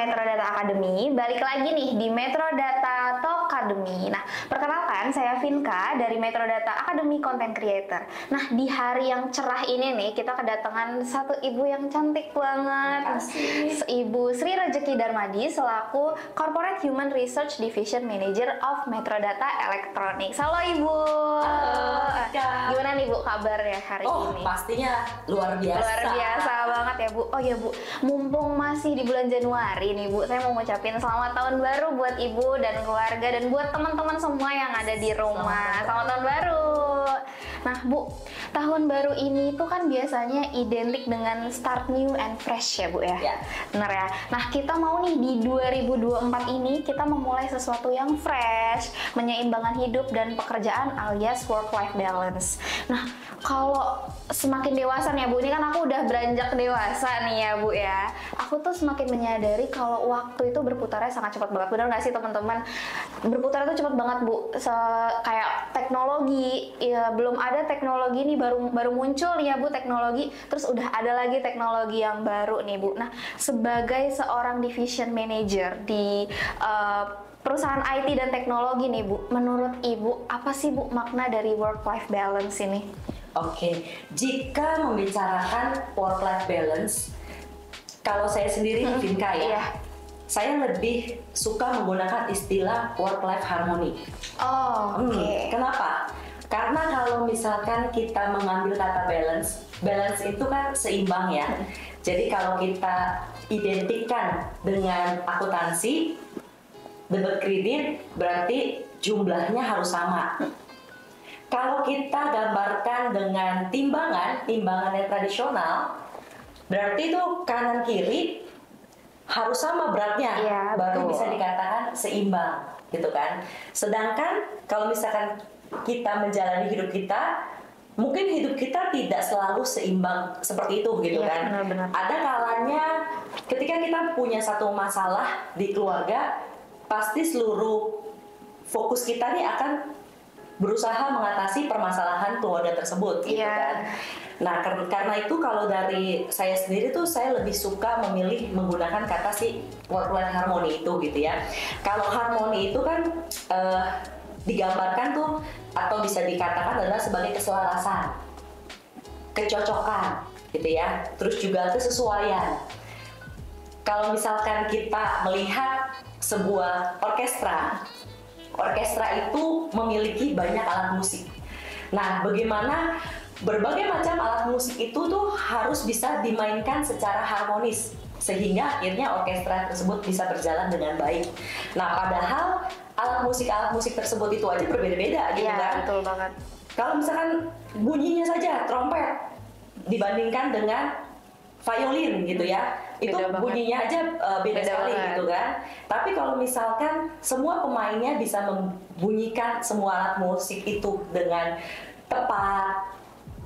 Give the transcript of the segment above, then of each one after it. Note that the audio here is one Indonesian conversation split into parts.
Metro Data Academy. Balik lagi nih di Metro Data Talk Academy. Nah, perkenalkan saya Vinka dari Metro Data Academy Content Creator. Nah, di hari yang cerah ini nih kita kedatangan satu ibu yang cantik banget. Ibu Sri Rejeki Darmadi selaku Corporate Human Research Division Manager of Metro Data Electronics. Halo Ibu. Halo, Kak. Gimana nih Bu kabarnya hari ini? Pastinya luar biasa. Luar biasa banget ya Bu. Oh ya Bu, mumpung masih di bulan Januari nih Bu, saya mau ngucapin selamat tahun baru buat Ibu dan keluarga dan buat teman-teman semua yang ada di rumah. Selamat tahun baru. Nah Bu, tahun baru ini tuh kan biasanya identik dengan start new and fresh ya Bu ya? Ya. Bener ya? Nah kita mau nih di 2024 ini kita memulai sesuatu yang fresh, menyeimbangkan hidup dan pekerjaan alias work-life balance. Nah kalau semakin dewasa nih ya Bu, ini kan aku udah beranjak dewasa nih ya Bu ya, aku tuh semakin menyadari kalau waktu itu berputarnya sangat cepat banget. Bener nggak sih teman-teman? Berputar itu cepat banget Bu. Kayak teknologi, ya belum ada teknologi nih, baru muncul nih ya Bu teknologi, terus udah ada lagi teknologi yang baru nih Bu. Nah sebagai seorang division manager di perusahaan IT dan teknologi nih Bu, menurut Ibu apa sih Bu makna dari work-life balance ini? Oke, jika membicarakan work-life balance, kalau saya sendiri Vinka ya, Iya. saya lebih suka menggunakan istilah work-life harmony. Oh, oke. Kenapa? Karena kalau misalkan kita mengambil kata balance, balance itu kan seimbang ya. Jadi kalau kita identikkan dengan akuntansi, debit kredit, berarti jumlahnya harus sama. Kalau kita gambarkan dengan timbangan yang tradisional, berarti itu kanan kiri harus sama beratnya, Iya, baru betul. bisa dikatakan seimbang, gitu kan. Sedangkan kalau misalkan kita menjalani hidup kita, mungkin hidup kita tidak selalu seimbang seperti itu, gitu Iya, kan. benar-benar. Ada kalanya ketika kita punya satu masalah di keluarga, pasti seluruh fokus kita nih akan berusaha mengatasi permasalahan keluarga tersebut, gitu Iya. kan. Nah, karena itu kalau dari saya sendiri tuh saya lebih suka memilih menggunakan kata si work-life harmony itu, gitu ya. Kalau harmoni itu kan digambarkan tuh atau bisa dikatakan adalah sebagai keselarasan, kecocokan, gitu ya. Terus juga kesesuaian. Kalau misalkan kita melihat sebuah orkestra itu memiliki banyak alat musik. Nah, bagaimana berbagai macam alat musik itu tuh harus bisa dimainkan secara harmonis sehingga akhirnya orkestra tersebut bisa berjalan dengan baik. Nah, padahal alat musik tersebut itu aja berbeda-beda, gitu Iya, kan? betul banget. Kalau misalkan bunyinya saja trompet dibandingkan dengan violin, gitu ya, itu Beda banget. bunyinya aja beda sekali, banget. gitu kan. Tapi kalau misalkan semua pemainnya bisa membunyikan semua alat musik itu dengan tepat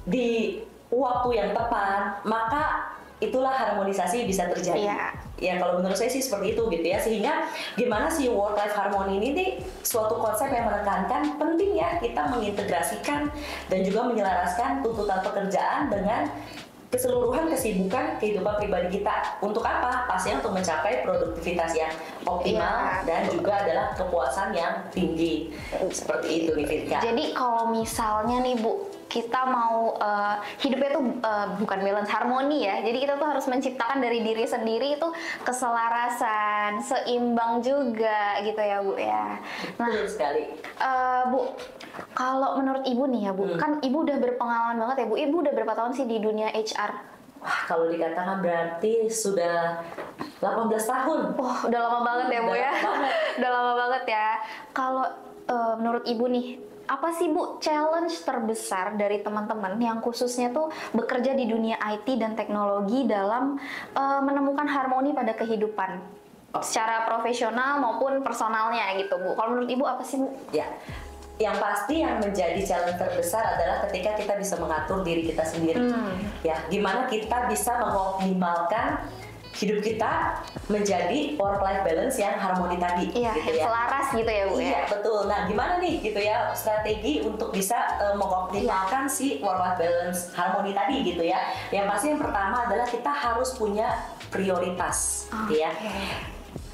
di waktu yang tepat, maka itulah harmonisasi bisa terjadi. Iya. Ya kalau menurut saya sih seperti itu, gitu ya. Sehingga gimana sih work life harmony ini nih suatu konsep yang menekankan penting ya kita mengintegrasikan dan juga menyelaraskan tuntutan pekerjaan dengan keseluruhan kesibukan kehidupan pribadi kita. Untuk apa? Pastinya untuk mencapai produktivitas yang optimal Iya. dan juga adalah kepuasan yang tinggi. Seperti itu nih Firka. Jadi kalau misalnya nih Bu, kita mau hidupnya tuh bukan balance, harmoni ya. Jadi kita tuh harus menciptakan dari diri sendiri itu keselarasan, seimbang juga gitu ya Bu ya. Nah, Betul sekali. Bu, kalau menurut Ibu nih ya Bu, kan Ibu udah berpengalaman banget ya Bu. Ibu udah berapa tahun sih di dunia HR? Wah, kalau dikatakan berarti sudah 18 tahun. Wah, udah lama banget ya Bu Udah ya. lama banget. Udah lama banget ya. Kalau menurut Ibu nih, apa sih Bu challenge terbesar dari teman-teman yang khususnya tuh bekerja di dunia IT dan teknologi dalam menemukan harmoni pada kehidupan secara profesional maupun personalnya gitu Bu? Kalau menurut Ibu apa sih Bu? Ya, yang pasti yang menjadi challenge terbesar adalah ketika kita bisa mengatur diri kita sendiri. Ya, gimana kita bisa mengoptimalkan hidup kita menjadi work-life balance yang harmoni tadi. Iya, gitu yang ya. selaras gitu ya Bu Iya, ya? betul. Nah, gimana nih gitu ya strategi untuk bisa mengoptimalkan si work-life balance harmoni tadi gitu ya. Yang pasti yang pertama adalah kita harus punya prioritas, gitu ya.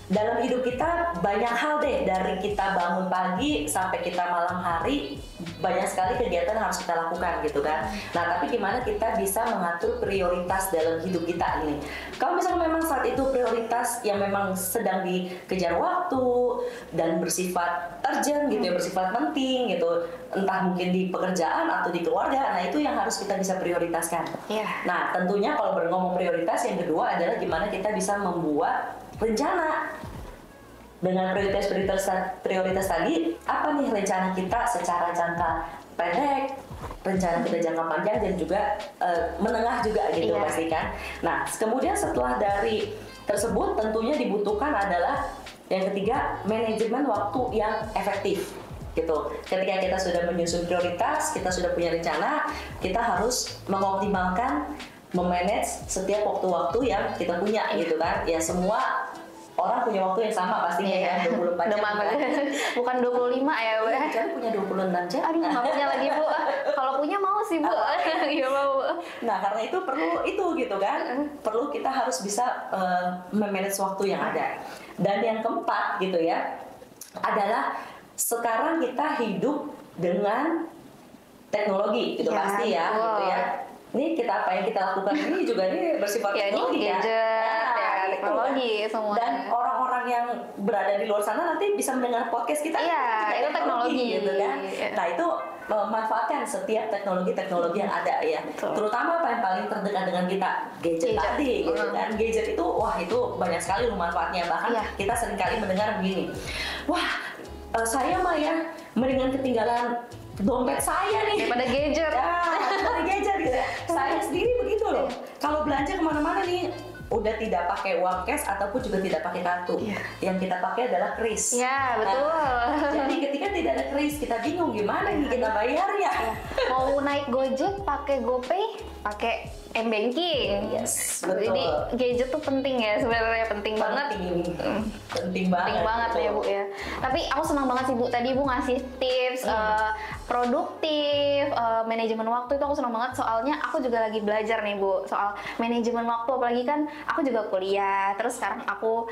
dalam hidup kita banyak hal deh, dari kita bangun pagi sampai kita malam hari, banyak sekali kegiatan yang harus kita lakukan gitu kan. Nah, tapi gimana kita bisa mengatur prioritas dalam hidup kita ini? Kalau misalnya memang saat itu prioritas yang memang sedang dikejar waktu dan bersifat urgent gitu ya, bersifat penting gitu, entah mungkin di pekerjaan atau di keluarga, nah itu yang harus kita bisa prioritaskan. Nah, tentunya kalau ngomong prioritas, yang kedua adalah gimana kita bisa membuat rencana dengan prioritas tadi. Apa nih rencana kita secara jangka pendek, rencana kita jangka panjang, dan juga menengah juga gitu pasti kan. Nah, kemudian setelah dari tersebut tentunya dibutuhkan adalah yang ketiga, manajemen waktu yang efektif gitu. Ketika kita sudah menyusun prioritas, kita sudah punya rencana, kita harus mengoptimalkan, memanage setiap waktu-waktu yang kita punya gitu kan. Ya, semua orang punya waktu yang sama pastinya ya, 24 jam kan? Bukan 25 ya Bu. Jadi punya 26 jam. Aduh, nggak punya lagi Bu. Kalau punya mau sih Bu. Iya mau. Nah, karena itu perlu itu gitu kan. Perlu kita harus bisa memanage waktu yang ada. Dan yang keempat gitu ya, adalah sekarang kita hidup dengan teknologi gitu pasti ya gitu ya. Ini kita apa yang kita lakukan ini juga ini bersifat teknologi ya. Teknologi semua. Dan orang-orang yang berada di luar sana nanti bisa mendengar podcast kita. Iya, itu teknologi gitu kan. Nah, itu memanfaatkan setiap teknologi yang ada ya. Terutama apa yang paling terdekat dengan kita, gadget tadi gitu kan. Gadget itu wah itu banyak sekali manfaatnya. Bahkan kita seringkali mendengar begini. Wah, saya mah ya mendingan ketinggalan dompet saya nih daripada gadget. Daripada gadget gitu. Saya sendiri begitu loh. Kalau belanja kemana-mana nih, udah tidak pakai uang cash ataupun juga tidak pakai kartu. Yang kita pakai adalah kris. Ya, betul. Jadi ketika tidak ada kris, kita bingung gimana nih kita bayarnya. Mau naik Gojek pakai GoPay, pakai m-banking. Yes, betul. Jadi gadget tuh penting ya sebenarnya, penting banget. Penting banget ya Bu ya. Tapi aku senang banget sih Bu, tadi Bu ngasih tips produktif, manajemen waktu, itu aku senang banget. Soalnya aku juga lagi belajar nih Bu soal manajemen waktu, apalagi kan aku juga kuliah, terus sekarang aku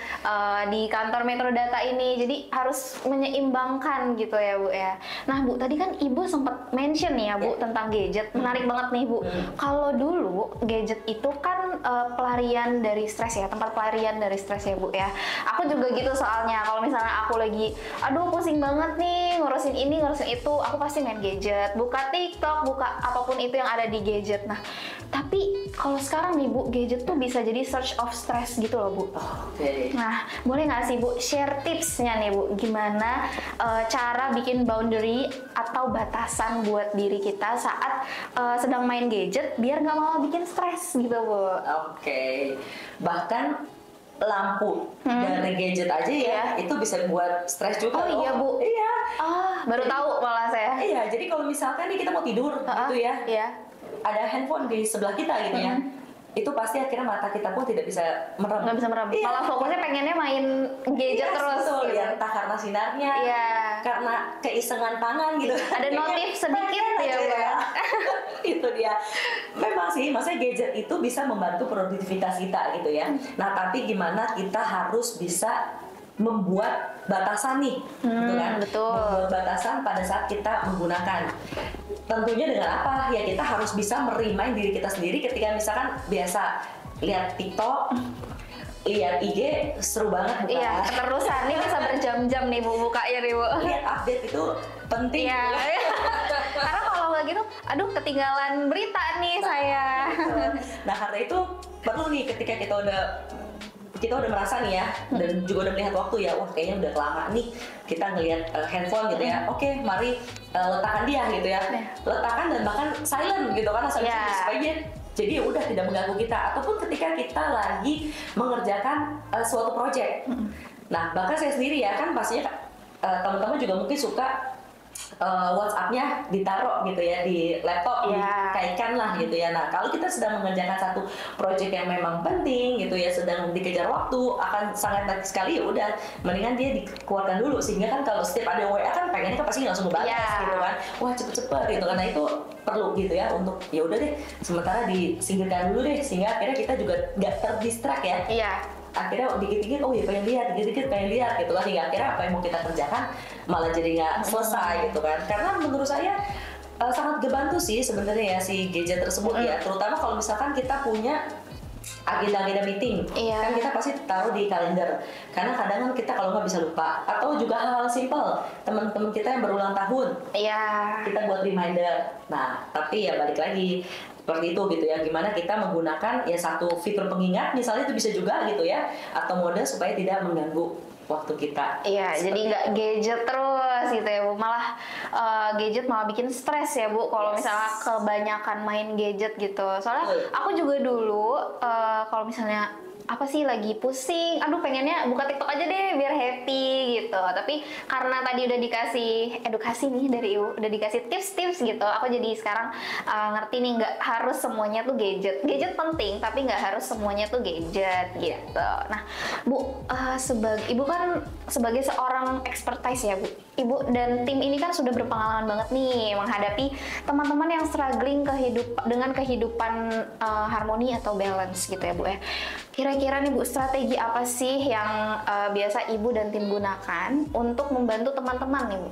di kantor Metro Data ini, jadi harus menyeimbangkan gitu ya Bu ya. Nah Bu, tadi kan Ibu sempat mention nih ya Bu tentang gadget, menarik banget nih Bu. Kalau dulu gadget itu kan pelarian dari stres ya, tempat pelarian dari stres ya Bu ya. Aku juga gitu soalnya, kalau misalnya aku lagi aduh pusing banget nih ngurusin ini ngurusin itu, aku pasti main gadget, buka TikTok, buka apapun itu yang ada di gadget. Nah, tapi kalau sekarang nih Bu, gadget tuh bisa jadi source of stress gitu loh Bu. Nah, boleh nggak sih Bu share tipsnya nih Bu, gimana cara bikin boundary atau batasan buat diri kita saat sedang main gadget biar nggak malah bikin stres gitu Bu. Bahkan lampu dari gadget aja ya itu bisa buat stres juga. Oh iya Bu. Iya. Baru tahu malah saya. Iya, jadi kalau misalkan nih kita mau tidur gitu ya, ada handphone di sebelah kita gitu ya, itu pasti akhirnya mata kita pun tidak bisa merem. Nggak bisa merem. Malah fokusnya pengennya main gadget terus. Betul, gitu. Ya, entah karena sinarnya, karena keisengan tangan gitu. Ada notif sedikit ya Bu. Itu dia. Memang sih, maksudnya gadget itu bisa membantu produktivitas kita gitu ya. Nah, tapi gimana kita harus bisa membuat batasan nih, gitu kan? Betul. Membuat batasan pada saat kita menggunakan. Tentunya dengan apa? Ya kita harus bisa merimain diri kita sendiri ketika misalkan biasa lihat TikTok, lihat IG, seru banget bukan? Iya, keterusan nih bisa berjam-jam nih Bu bukanya nih Bu. Lihat update itu penting. Iya. Karena kalau nggak gitu, aduh ketinggalan berita nih saya. Nah, karena itu perlu nih ketika kita udah merasa nih ya, dan juga udah melihat waktu ya, wah kayaknya udah lama nih kita ngelihat handphone gitu ya. Oke, mari letakkan dia gitu ya. Letakkan dan bahkan silent gitu kan, supaya jadi udah tidak mengganggu kita. Ataupun ketika kita lagi mengerjakan suatu project. Nah, bahkan saya sendiri ya kan pastinya teman-teman juga mungkin suka WhatsApp-nya ditaruh gitu ya di laptop, dikaitkan lah gitu ya. Nah, kalau kita sedang mengerjakan satu project yang memang penting gitu ya, sedang dikejar waktu, akan sangat baik sekali, udah mendingan dia dikeluarkan dulu, sehingga kan kalau setiap ada WA kan pengennya kan pasti langsung ngebalas gitu kan, wah cepet-cepet gitu, karena itu perlu gitu ya untuk ya udah deh sementara disingkirkan dulu deh, sehingga akhirnya kita juga nggak terdistract ya. akhirnya dikit-dikit oh ya pengen lihat, dikit-dikit pengen lihat gitu kan, hingga akhirnya apa yang mau kita kerjakan malah jadi nggak selesai gitu kan. Karena menurut saya sangat ngebantu sih sebenarnya ya si gadget tersebut ya, terutama kalau misalkan kita punya agenda-agenda meeting, kan kita pasti taruh di kalender. Karena kadang kan kita kalau nggak bisa lupa, atau juga hal-hal simple, teman-teman kita yang berulang tahun, kita buat reminder. Nah, tapi ya balik lagi seperti itu gitu ya, gimana kita menggunakan ya satu fitur pengingat misalnya, itu bisa juga gitu ya, atau mode supaya tidak mengganggu waktu kita. Iya, jadi nggak gadget terus gitu ya Bu. Malah gadget malah bikin stres ya Bu kalau misalnya kebanyakan main gadget gitu. Soalnya aku juga dulu kalau misalnya apa sih lagi pusing, aduh pengennya buka TikTok aja deh biar happy gitu. Tapi karena tadi udah dikasih edukasi nih dari Ibu, udah dikasih tips-tips gitu, aku jadi sekarang ngerti nih nggak harus semuanya tuh gadget. Gadget penting tapi nggak harus semuanya tuh gadget gitu. Nah Bu, Ibu kan sebagai seorang expertise ya Bu, Ibu dan tim ini kan sudah berpengalaman banget nih menghadapi teman-teman yang struggling dengan kehidupan harmoni atau balance gitu ya Bu ya. Kira-kira nih Bu, strategi apa sih yang biasa Ibu dan tim gunakan untuk membantu teman-teman nih Bu?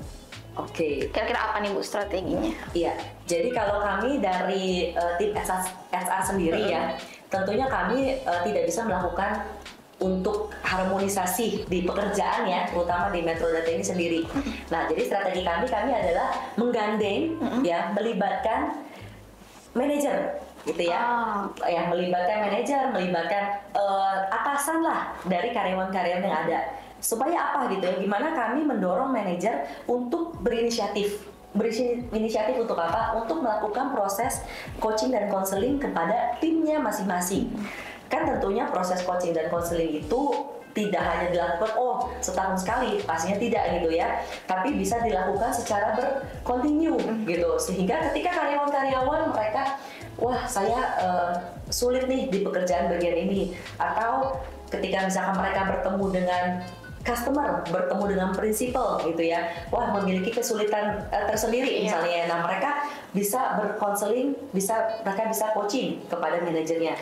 Oke. Kira-kira apa nih Bu strateginya? Iya, jadi kalau kami dari tim HR sendiri ya, tentunya kami tidak bisa melakukan untuk harmonisasi di pekerjaan ya, terutama di Metrodata ini sendiri. Nah, jadi strategi kami adalah menggandeng ya, melibatkan manajer gitu ya, yang melibatkan manajer, melibatkan atasan lah dari karyawan-karyawan yang ada. Supaya apa gitu ya, gimana kami mendorong manajer untuk berinisiatif untuk apa? Untuk melakukan proses coaching dan konseling kepada timnya masing-masing. Kan tentunya proses coaching dan konseling itu tidak hanya dilakukan setahun sekali, pastinya tidak gitu ya, tapi bisa dilakukan secara berkontinu gitu, sehingga ketika karyawan-karyawan mereka wah saya sulit nih di pekerjaan bagian ini, atau ketika misalkan mereka bertemu dengan customer, bertemu dengan prinsipal gitu ya, wah memiliki kesulitan tersendiri misalnya, nah mereka bisa berkonseling, mereka bisa coaching kepada manajernya.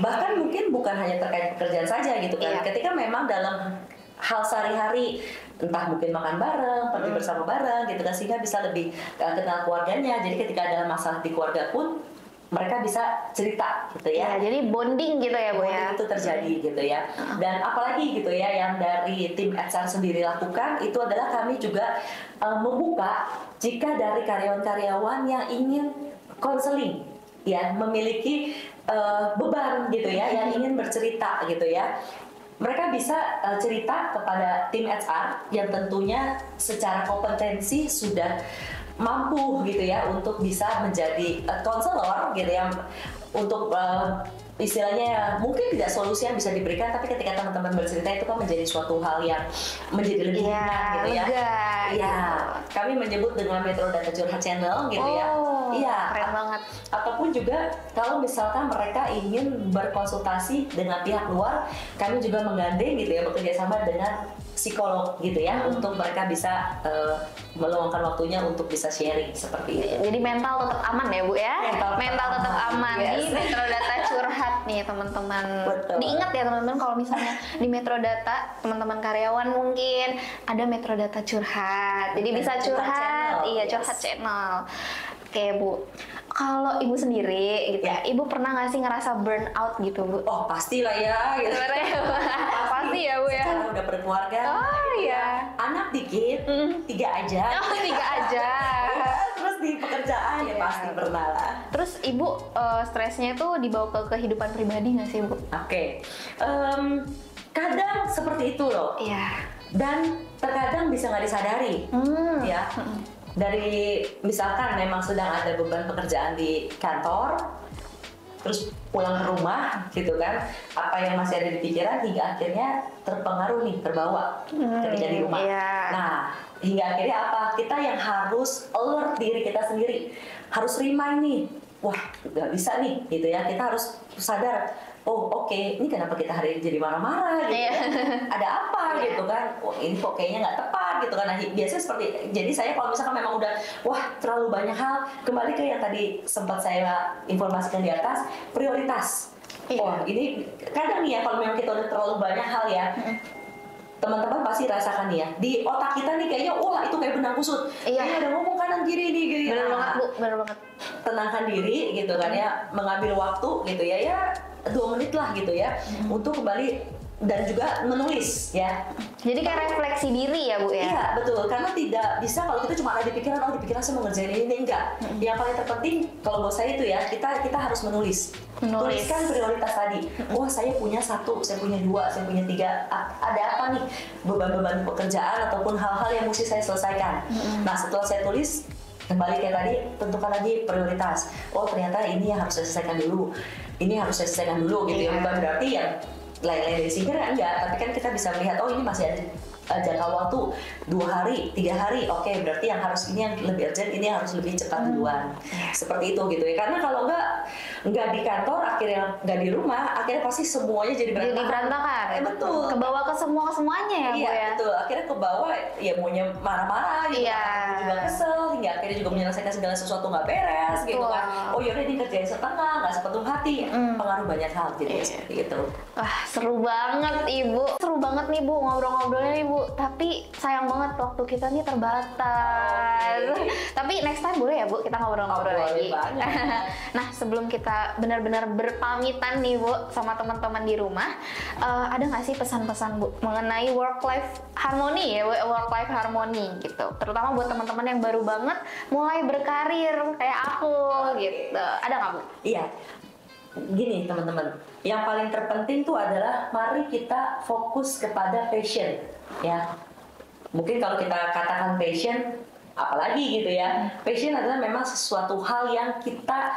Bahkan mungkin bukan hanya terkait pekerjaan saja gitu kan, ketika memang dalam hal sehari-hari, entah mungkin makan bareng, pergi bersama bareng gitu kan, sehingga bisa lebih kenal keluarganya. Jadi ketika ada masalah di keluarga pun mereka bisa cerita gitu ya. Jadi bonding gitu ya Bu ya. Bonding itu terjadi gitu ya. Dan apalagi gitu ya yang dari tim HR sendiri lakukan itu adalah kami juga membuka jika dari karyawan-karyawan yang ingin konseling ya, memiliki beban gitu ya, yang ingin bercerita gitu ya. Mereka bisa cerita kepada tim HR yang tentunya secara kompetensi sudah mampu gitu ya untuk bisa menjadi konselor gitu ya, untuk istilahnya mungkin tidak solusi yang bisa diberikan, tapi ketika teman-teman bercerita itu kan menjadi suatu hal yang menjadi lebih ringan gitu ya. Iya, kami menyebut dengan Metrodata Curhat Channel gitu ya. Iya, keren banget. Ataupun juga kalau misalkan mereka ingin berkonsultasi dengan pihak luar, kami juga menggandeng gitu ya, bekerja sama dengan psikolog gitu ya, untuk mereka bisa meluangkan waktunya untuk bisa sharing seperti itu. Jadi mental tetap aman ya Bu ya. Mental tetap aman di Metrodata Curhat nih teman-teman. Diingat ya teman-teman, kalau misalnya di Metrodata teman-teman karyawan mungkin ada Metrodata Curhat. Jadi bisa curhat, curhat channel. Oke Bu, kalau Ibu sendiri gitu ya, Ibu pernah nggak sih ngerasa burnout gitu Bu? Oh pastilah ya gitu. Pasti ya Bu ya. Sekarang udah berkeluarga, anak dikit, 3 aja. 3 aja. Terus di pekerjaan ya pasti pernah lah. Terus Ibu stresnya tuh dibawa ke kehidupan pribadi nggak sih Bu? Oke. Kadang seperti itu loh. Iya. Dan terkadang bisa nggak disadari, ya. Dari misalkan memang sedang ada beban pekerjaan di kantor, terus pulang ke rumah gitu kan, apa yang masih ada di pikiran hingga akhirnya terpengaruh nih, terbawa ketika di rumah. Nah, hingga akhirnya apa? Kita yang harus alert diri kita sendiri, harus remind nih, wah nggak bisa nih gitu ya, kita harus sadar. Ini kenapa kita hari ini jadi marah-marah gitu ya? Ada apa gitu kan? Ini kok kayaknya nggak tepat gitu kan? Nah, biasanya seperti, jadi saya kalau misalkan memang udah terlalu banyak hal, kembali ke yang tadi sempat saya informasikan di atas, prioritas. Wah, ini kadang nih ya kalau memang kita udah terlalu banyak hal ya, teman-teman pasti rasakan nih ya, di otak kita nih kayaknya wah itu kayak benang kusut. Ini ada ngomong kanan kiri nih gitu. Bener banget Bu, bener banget. Tenangkan diri gitu kan ya, mengambil waktu gitu ya 2 menit lah gitu ya untuk kembali dan juga menulis ya. Jadi kayak refleksi diri ya Bu ya? Iya betul, karena tidak bisa kalau kita cuma ada di pikiran, oh di pikiran saya mau ngerjain ini, enggak. Yang paling terpenting kalau buat saya itu ya, kita harus menulis. Tuliskan prioritas tadi. Wah saya punya 1, saya punya 2, saya punya 3. Ada apa nih beban-beban pekerjaan ataupun hal-hal yang mesti saya selesaikan. Nah setelah saya tulis, kembali kayak tadi, tentukan lagi prioritas. Oh ternyata ini yang harus saya selesaikan dulu, ini harus saya selesaikan dulu gitu ya. Bukan berarti yang lain-lain dari sini kan enggak, tapi kan kita bisa melihat oh ini masih ada jangka waktu 2 hari, 3 hari, oke berarti yang harus ini yang lebih urgent, ini yang harus lebih cepat duluan. Seperti itu gitu ya, karena kalau enggak di kantor, akhirnya enggak di rumah, akhirnya pasti semuanya jadi berantakan. Betul. Kebawa ke semuanya ya Bu iya, ya? Betul, akhirnya kebawa ya maunya marah-marah gitu, juga kesel, hingga akhirnya juga menyelesaikan segala sesuatu nggak beres gitu kan. Oh yaudah ini kerjain setengah, nggak sepenuh hati, pengaruh banyak hal jadi seperti itu. Wah seru banget Ibu, seru banget nih Bu ngobrol-ngobrolnya nih Bu. Tapi sayang banget waktu kita nih terbatas. Tapi next time boleh ya Bu kita ngobrol-ngobrol lagi. Nah sebelum kita benar-benar berpamitan nih Bu sama teman-teman di rumah, ada nggak sih pesan-pesan Bu mengenai work-life harmony ya, work-life harmony gitu. Terutama buat teman-teman yang baru banget mulai berkarir kayak aku gitu. Ada nggak Bu? Iya. Gini teman-teman, yang paling terpenting tuh adalah mari kita fokus kepada passion ya. Mungkin kalau kita katakan passion, apalagi gitu ya, passion adalah memang sesuatu hal yang kita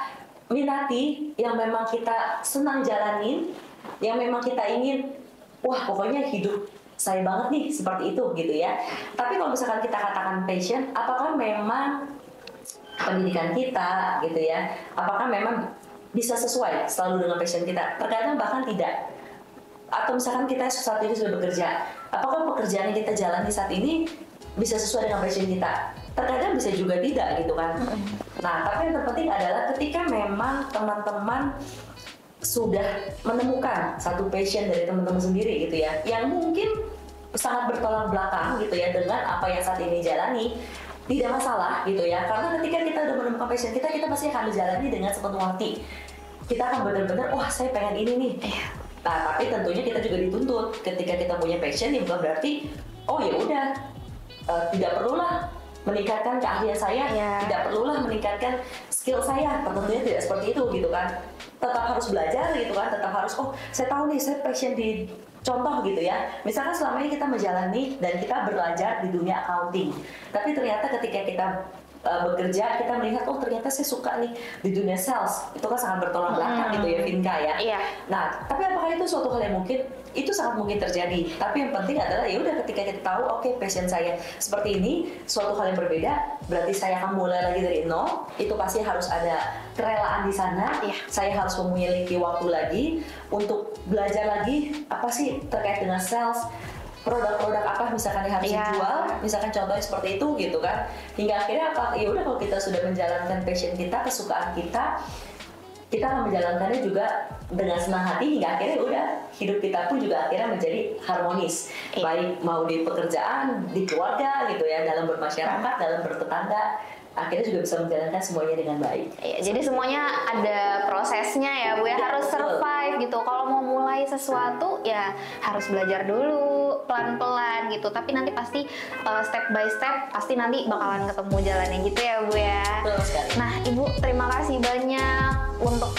minati, yang memang kita senang jalanin, yang memang kita ingin, wah pokoknya hidup saya banget nih seperti itu gitu ya. Tapi kalau misalkan kita katakan passion, apakah memang pendidikan kita gitu ya, apakah memang bisa sesuai selalu dengan passion kita? Terkadang bahkan tidak. Atau misalkan kita saat ini sudah bekerja, apakah pekerjaan yang kita jalani saat ini bisa sesuai dengan passion kita? Terkadang bisa juga tidak gitu kan. Nah tapi yang terpenting adalah ketika memang teman-teman sudah menemukan satu passion dari teman-teman sendiri gitu ya, yang mungkin sangat bertolak belakang gitu ya dengan apa yang saat ini jalani, tidak masalah gitu ya, karena ketika kita udah menemukan passion kita, kita pasti akan menjalani dengan sepenuh hati. Kita akan benar-benar, wah saya pengen ini nih. Nah, tapi tentunya kita juga dituntut ketika kita punya passion, ya bukan berarti, oh ya udah, tidak perlulah meningkatkan keahlian saya, tidak perlulah meningkatkan skill saya. Tentunya tidak seperti itu gitu kan. Tetap harus belajar gitu kan, tetap harus, oh saya tahu nih saya passion di contoh gitu ya, misalkan selama ini kita menjalani dan kita belajar di dunia accounting, tapi ternyata ketika kita bekerja, kita melihat, oh ternyata saya suka nih di dunia sales, itu kan sangat bertolak belakang gitu ya Vinka ya. Nah, tapi apakah itu suatu hal yang mungkin? Itu sangat mungkin terjadi, tapi yang penting adalah ya udah ketika kita tahu, oke, passion saya seperti ini, suatu hal yang berbeda, berarti saya akan mulai lagi dari nol, itu pasti harus ada kerelaan di sana, saya harus memiliki waktu lagi untuk belajar lagi, apa sih terkait dengan sales, produk-produk apa misalkan yang harus dijual, misalkan contohnya seperti itu gitu kan, hingga akhirnya apa, ya udah kalau kita sudah menjalankan passion kita, kesukaan kita akan menjalankannya juga dengan senang hati, hingga akhirnya udah hidup kita pun juga akhirnya menjadi harmonis, baik mau di pekerjaan, di keluarga gitu ya, dalam bermasyarakat, dalam bertetangga, akhirnya juga bisa menjalankan semuanya dengan baik. Jadi semuanya ada prosesnya ya Bu ya, harus survive gitu. Kalau mau mulai sesuatu ya harus belajar dulu pelan-pelan gitu. Tapi nanti pasti step by step pasti nanti bakalan ketemu jalannya gitu ya Bu ya. Betul sekali. Nah Ibu terima kasih banyak untuk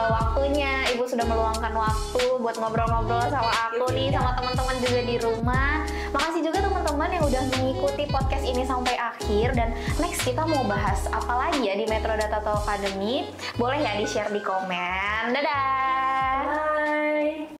waktunya. Ibu sudah meluangkan waktu buat ngobrol-ngobrol sama aku nih, sama teman-teman juga di rumah. Makasih juga teman-teman yang udah mengikuti podcast ini sampai akhir. Dan next kita mau bahas apa lagi ya di Metro Data Talk Academy, boleh ya di-share di komen. Dadah!